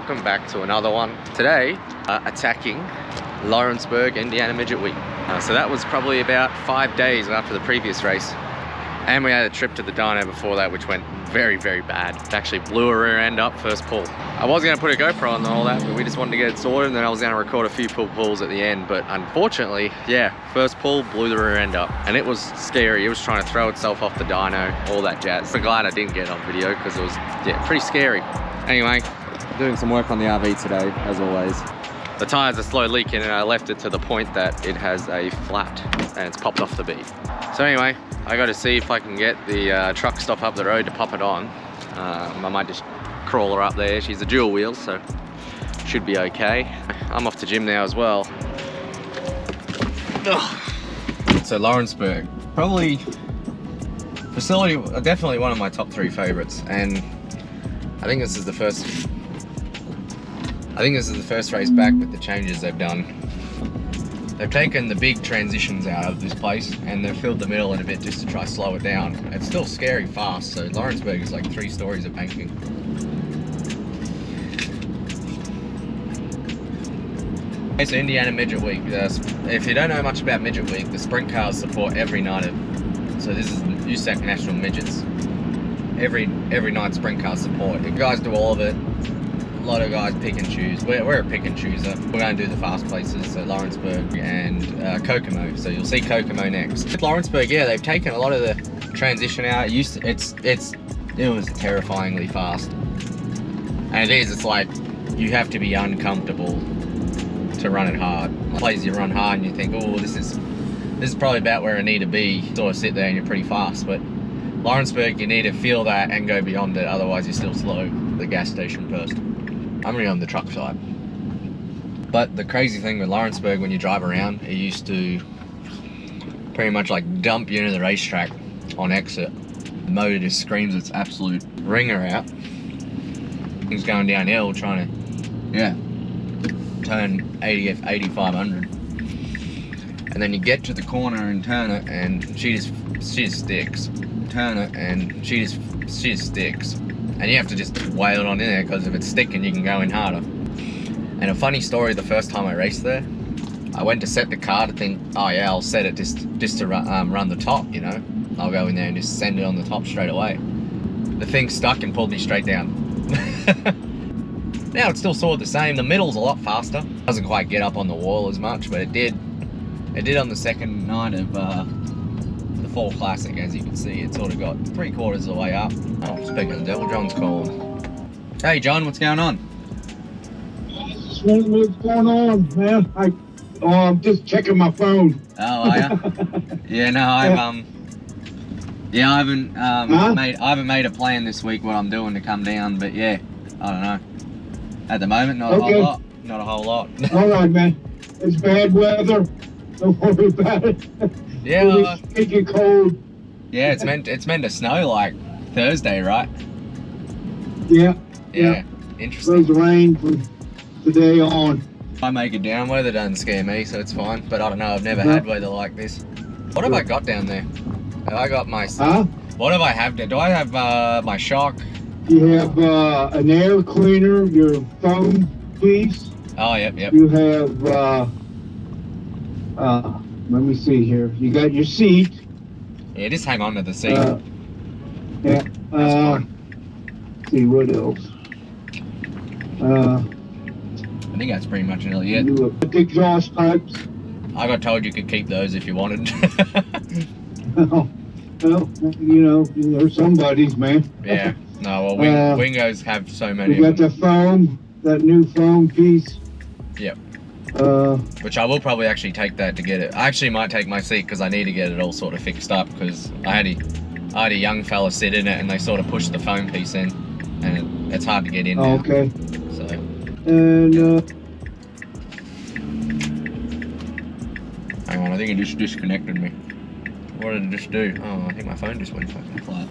welcome back to another one. Today, attacking Lawrenceburg, Indiana Midget Week. So that was probably about 5 days after the previous race. And we had a trip to the dyno before that, which went very, very bad. It actually blew a rear end up first pull. I was gonna put a GoPro on and all that, but we just wanted to get it sorted, and then I was gonna record a few pulls at the end. But unfortunately, yeah, first pull blew the rear end up. And it was scary. It was trying to throw itself off the dyno, all that jazz. I'm glad I didn't get it on video because it was, yeah, pretty scary. Anyway, doing some work on the RV today, as always. The tires are slow leaking, and I left it to the point that it has a flat and it's popped off the bead. So anyway, I got to see if I can get the truck stop up the road to pop it on. I might just crawl her up there. She's a dual wheel, so should be okay. I'm off to gym now as well. Ugh. So Lawrenceburg, probably facility, definitely one of my top 3 favorites, and I think this is the first race back with the changes they've done. They've taken the big transitions out of this place and they've filled the middle in a bit just to try to slow it down. It's still scary fast, so Lawrenceburg is like 3 stories of banking. Okay, so Indiana Midget Week. If you don't know much about Midget Week, the sprint cars support every night of, so this is Usac National Midgets. Every night sprint cars support. You guys do all of it. A lot of guys pick and choose. We're a pick and chooser. We're going to do the fast places, so Lawrenceburg and Kokomo. So you'll see Kokomo next. With Lawrenceburg, yeah, they've taken a lot of the transition out. It was terrifyingly fast, and it is. It's like you have to be uncomfortable to run it hard. Places you run hard and you think, oh, this is probably about where I need to be. Sort of sit there and you're pretty fast, but Lawrenceburg, you need to feel that and go beyond it. Otherwise, you're still slow. The gas station first. I'm really on the truck side. But the crazy thing with Lawrenceburg, when you drive around, it used to pretty much like dump you into the racetrack on exit. The motor just screams its absolute ringer out. Things going downhill trying to, yeah, turn 8500. And then you get to the corner and turn it and she just sticks. Turn it and she just sticks. And you have to just whale it on in there, because if it's sticking, you can go in harder. And a funny story, the first time I raced there, I went to set the car to think, oh yeah, I'll set it just to run the top, you know. I'll go in there and just send it on the top straight away. The thing stuck and pulled me straight down. Now it's still sort of the same. The middle's a lot faster. Doesn't quite get up on the wall as much, but it did. It did on the second night of the Fall Classic. As you can see, it sort of got 3/4 of the way up. Oh, speaking of the devil, John's calling. Hey John, what's going on? What's going on, man? I'm just checking my phone. Oh, are ya? Yeah, no, I haven't made a plan this week what I'm doing to come down, but yeah, I don't know. At the moment, not a whole lot. Not a whole lot. All right, man. It's bad weather. Don't worry about it. Yeah, it's getting cold. Yeah, it's meant to snow like Thursday, right? Yeah. Interesting. There's rain from today on. I make it down. Weather doesn't scare me, so it's fine. But I don't know. I've never had weather like this. What have I got down there? Have I got my? What have I have there? Do I have my shock? You have an air cleaner, your foam piece. Oh, yep. You have let me see here. You got your seat. Yeah, just hang on to the seat. Yeah. That's fine. See what else. I think that's pretty much nearly it. The exhaust pipes. I got told you could keep those if you wanted. Well, you know, there's somebody's, man. Yeah. No, well, Wingos have so many. You got the foam, that new foam piece. Yep. Which I will probably actually take that to get it. I actually might take my seat because I need to get it all sort of fixed up, because I had a young fella sit in it and they sort of pushed the foam piece in, and it's hard to get in now. Okay. So. And hang on, I think it just disconnected me. What did it just do? Oh, I think my phone just went fucking flat.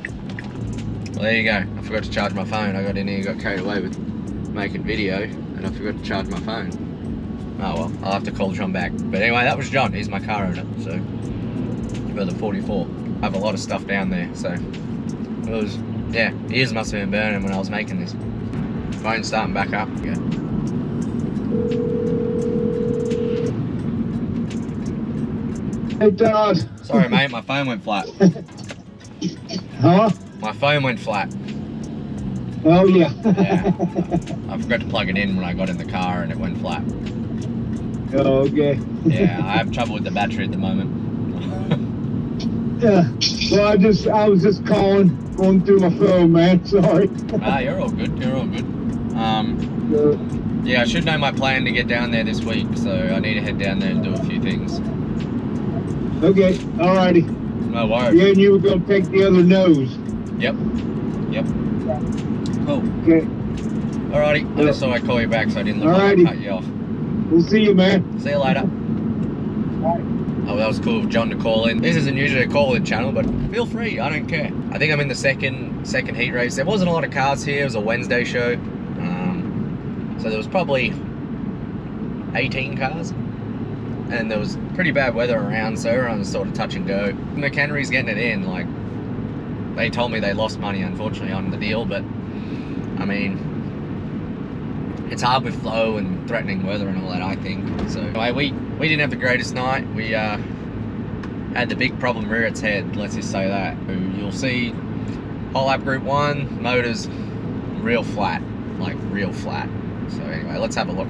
Well, there you go. I forgot to charge my phone. I got in here, got carried away with making video, and I forgot to charge my phone. Oh well, I'll have to call John back. But anyway, that was John. He's my car owner, so for the 44. I have a lot of stuff down there, so it was, yeah, ears must have been burning when I was making this. Phone's starting back up. Yeah. It does. Sorry, mate, my phone went flat. Huh? My phone went flat. Oh, yeah. Yeah. I forgot to plug it in when I got in the car and it went flat. Oh, okay. Yeah, I have trouble with the battery at the moment. Yeah. Well, I was just going through my phone, man. Sorry. Ah, you're all good. You're all good. Yeah, I should know my plan to get down there this week, so I need to head down there and do a few things. Okay. Alrighty. No worries. Yeah, and you were gonna take the other nose. Yep. Yep. Cool. Okay. Alrighty. I just thought I'd call you back so I didn't look like I cut you off. We'll see you, man. See you later. Bye. Oh, that was cool of John to call in. This isn't usually a call-in channel, but feel free. I don't care. I think I'm in the second heat race. There wasn't a lot of cars here. It was a Wednesday show. So there was probably 18 cars. And there was pretty bad weather around, so everyone was sort of touch and go. McHenry's getting it in. Like, they told me they lost money, unfortunately, on the deal, but I mean, it's hard with flow and threatening weather and all that, I think. So anyway, we didn't have the greatest night. We had the big problem rear its head, let's just say that. You'll see whole lap group 1, motors real flat, like real flat. So anyway, let's have a look.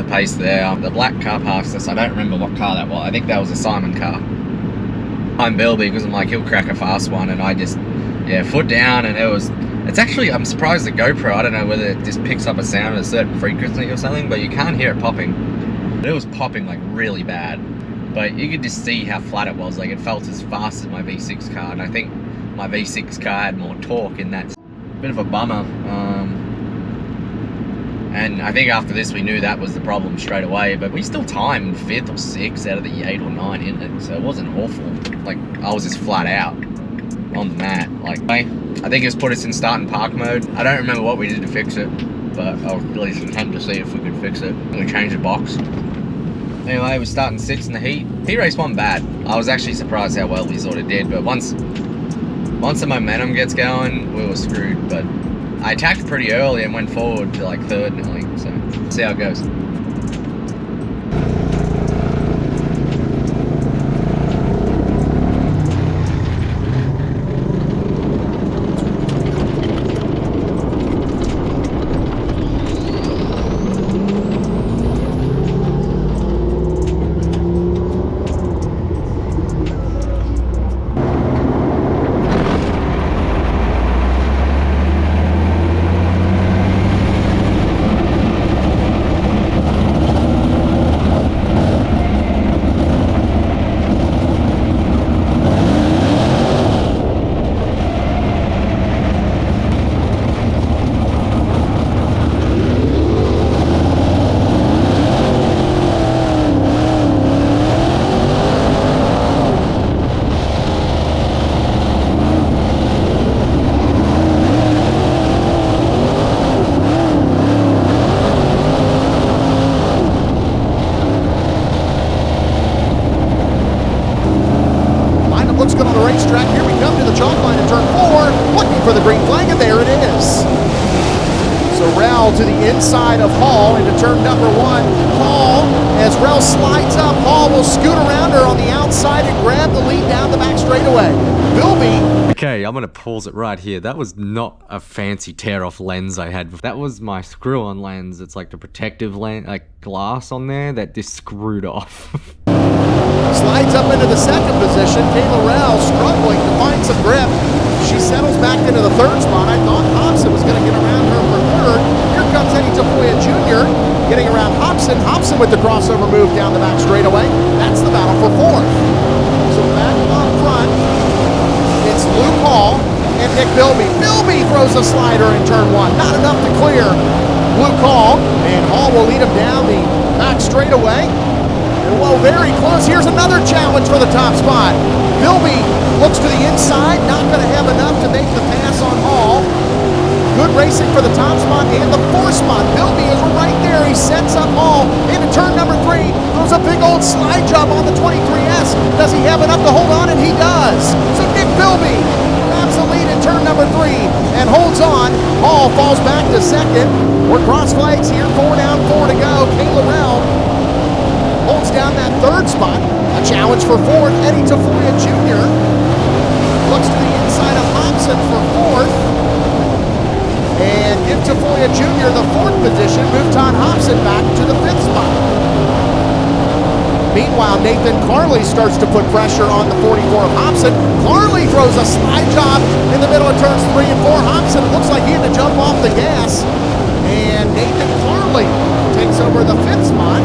Pace there. The black car passed us. I don't remember what car that was. I think that was a Simon car. I'm Bilby because I'm like, he'll crack a fast one, and I just, yeah, foot down, and it's actually, I'm surprised the GoPro, I don't know whether it just picks up a sound at a certain frequency or something, but you can't hear it popping. But it was popping like really bad. But you could just see how flat it was. Like, it felt as fast as my V6 car, and I think my V6 car had more torque in that. Bit of a bummer. And I think after this we knew that was the problem straight away, but we still timed 5th or 6th out of the 8 or 9 in it, so it wasn't awful. Like, I was just flat out on the mat. Like, I think it's put us in start and park mode. I don't remember what we did to fix it, but I'll at least attempt to see if we could fix it. We changed the box. Anyway, we're starting 6th in the heat. Heat race wasn't bad. I was actually surprised how well we sort of did, but once the momentum gets going, we were screwed. But I attacked pretty early and went forward to like 3rd nearly, so see how it goes. So Rel to the inside of Hall into turn number 1. Hall, as Rel slides up, Hall will scoot around her on the outside and grab the lead down the back straightaway. Bilby. Okay, I'm gonna pause it right here. That was not a fancy tear-off lens I had. That was my screw-on lens. It's like the protective lens, like glass on there that just screwed off. Slides up into the second position. Kayla Rel struggling to find some grip. She settles back into the third spot. I thought Hobson was going to get around her for third. Here comes Eddie Tafoya Jr. getting around Hobson. Hobson with the crossover move down the back straightaway. That's the battle for fourth. So back up front, it's Luke Hall and Nick Bilby. Bilby throws a slider in turn 1. Not enough to clear Luke Hall. And Hall will lead him down the back straightaway. Whoa, very close. Here's another challenge for the top spot. Bilby looks to the inside, not going to have enough to make the pass on Hall. Good racing for the top spot and the fourth spot. Bilby is right there. He sets up Hall into turn number 3. Throws a big old slide job on the 23S. Does he have enough to hold on? And he does. So Nick Bilby grabs the lead in turn number 3 and holds on. Hall falls back to second. We're cross flags here. 4 down, 4 to go. Kayla Rel holds down that third spot. A challenge for fourth. Eddie Tafoya Jr. looks to the inside of Hobson for fourth. And give Tafoya Jr. the fourth position. Move Todd Hobson back to the fifth spot. Meanwhile, Nathan Carley starts to put pressure on the 44 of Hobson. Carley throws a slide job in the middle of turns 3 and 4. Hobson looks like he had to jump off the gas. And Nathan Carley takes over the fifth spot.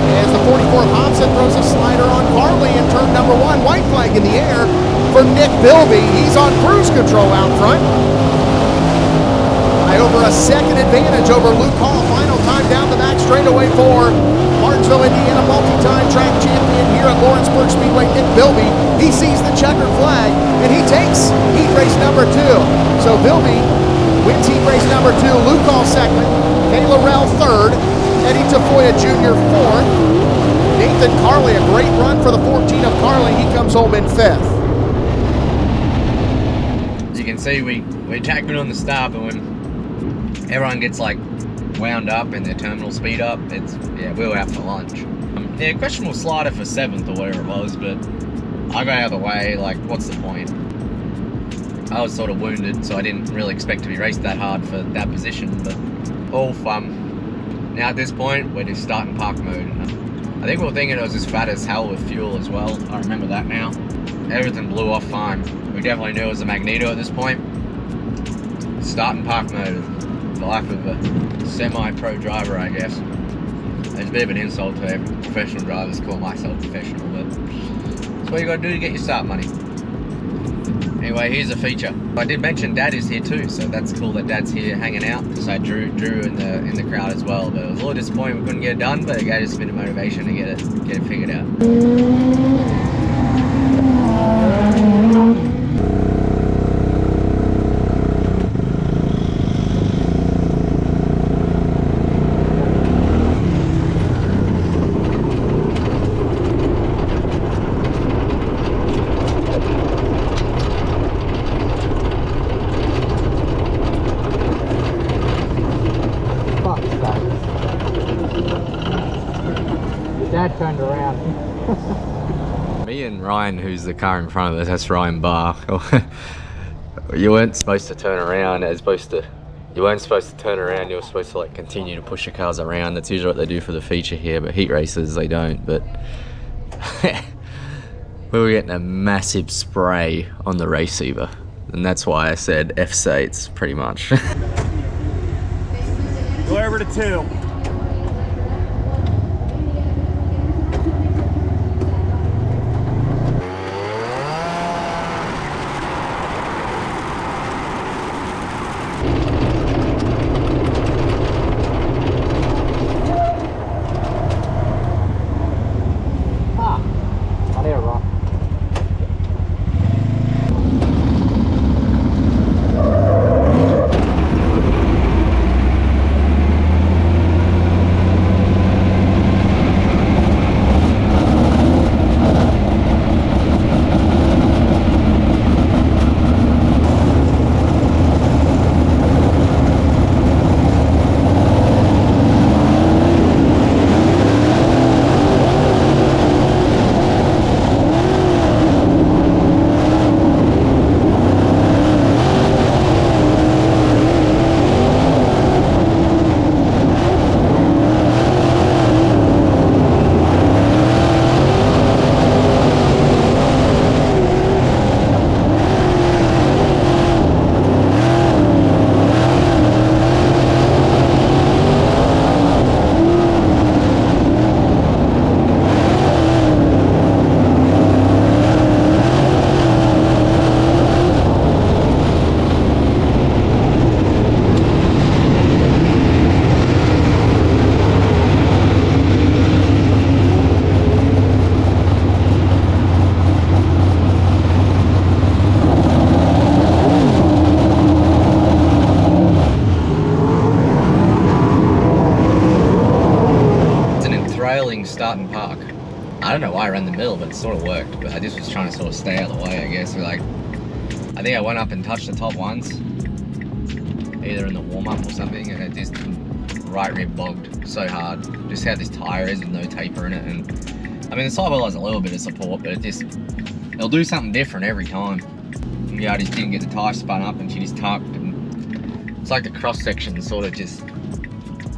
As the 44 of Hobson throws a slider on Carley in turn number 1. White flag in the air for Nick Bilby. He's on cruise control out front. By over a second advantage over Luke Hall. Final time down the back straightaway for Martinsville, Indiana multi-time track champion here at Lawrenceburg Speedway, Nick Bilby. He sees the checkered flag and he takes heat race number 2. So Bilby wins heat race number 2. Luke Hall second. Kayla Rel third. Eddie Tafoya Jr. fourth. Nathan Carley, a great run for the 14 of Carley. He comes home in fifth. As you can see, we tacked it on the start, but when everyone gets like wound up and their terminal speed up, we were out for lunch. Questionable slider for 7th or whatever it was, but I got out of the way. Like, what's the point? I was sort of wounded, so I didn't really expect to be raced that hard for that position, but all fun. Now at this point, we're just starting park mode. I think we were thinking it was just fat as hell with fuel as well. I remember that now. Everything blew off fine. We definitely knew it was a magneto at this point. Starting park mode. The life of a semi-pro driver, I guess. It's a bit of an insult to every professional drivers call myself professional, but that's what you gotta do to get your start money. Anyway, here's a feature. I did mention Dad is here too, so that's cool that Dad's here hanging out. So I drew in the crowd as well, but it was a little disappointing we couldn't get it done, but it gave us a bit of motivation to get it figured out. Dad turned around. Me and Ryan, who's the car in front of us, that's Ryan Barr. You weren't supposed to turn around. You weren't supposed to turn around. You were supposed to like continue to push your cars around. That's usually what they do for the feature here, but heat races they don't. But we were getting a massive spray on the receiver, and that's why I said F-Sates pretty much. Go over to 2. start and park. I don't know why I ran the middle, but it sort of worked. But I just was trying to sort of stay out of the way, I guess. Like, I think I went up and touched the top once, either in the warm-up or something, and it just right rib bogged so hard. Just how this tyre is with no taper in it, and I mean the sidewheel has a little bit of support, but it'll do something different every time. And yeah, I just didn't get the tyre spun up, and she just tucked, and it's like the cross section sort of just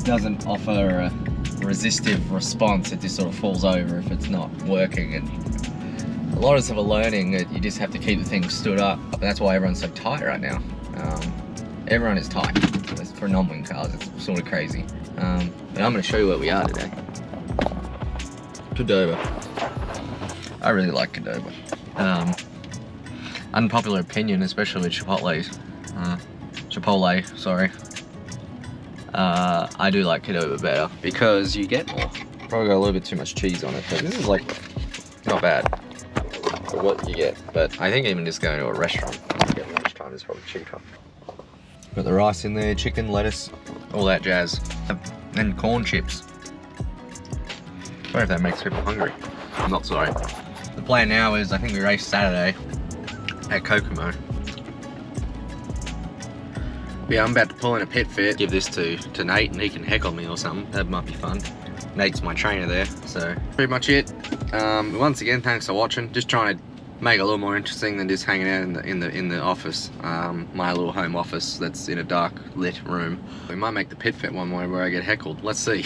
doesn't offer a resistive response. It just sort of falls over if it's not working, and a lot of us are learning that you just have to keep the thing stood up. That's why everyone's so tight right now. Everyone is tight. It's for non-wing cars, it's sort of crazy. But I'm going to show you where we are today. Qdoba. I really like Qdoba. Unpopular opinion, especially with Chipotle, sorry. I do like Qdoba better because you get more. Probably got a little bit too much cheese on it, but this is like not bad for what you get. But I think even just going to a restaurant at lunchtime is probably cheaper. Got the rice in there, chicken, lettuce, all that jazz, and corn chips. Sorry if that makes people hungry. I'm not sorry. The plan now is I think we race Saturday at Kokomo. Yeah, I'm about to pull in a pit fit. Give this to Nate and he can heckle me or something. That might be fun. Nate's my trainer there, so pretty much it. Once again, thanks for watching. Just trying to make it a little more interesting than just hanging out in the office, my little home office that's in a dark lit room. We might make the pit fit one more where I get heckled. Let's see.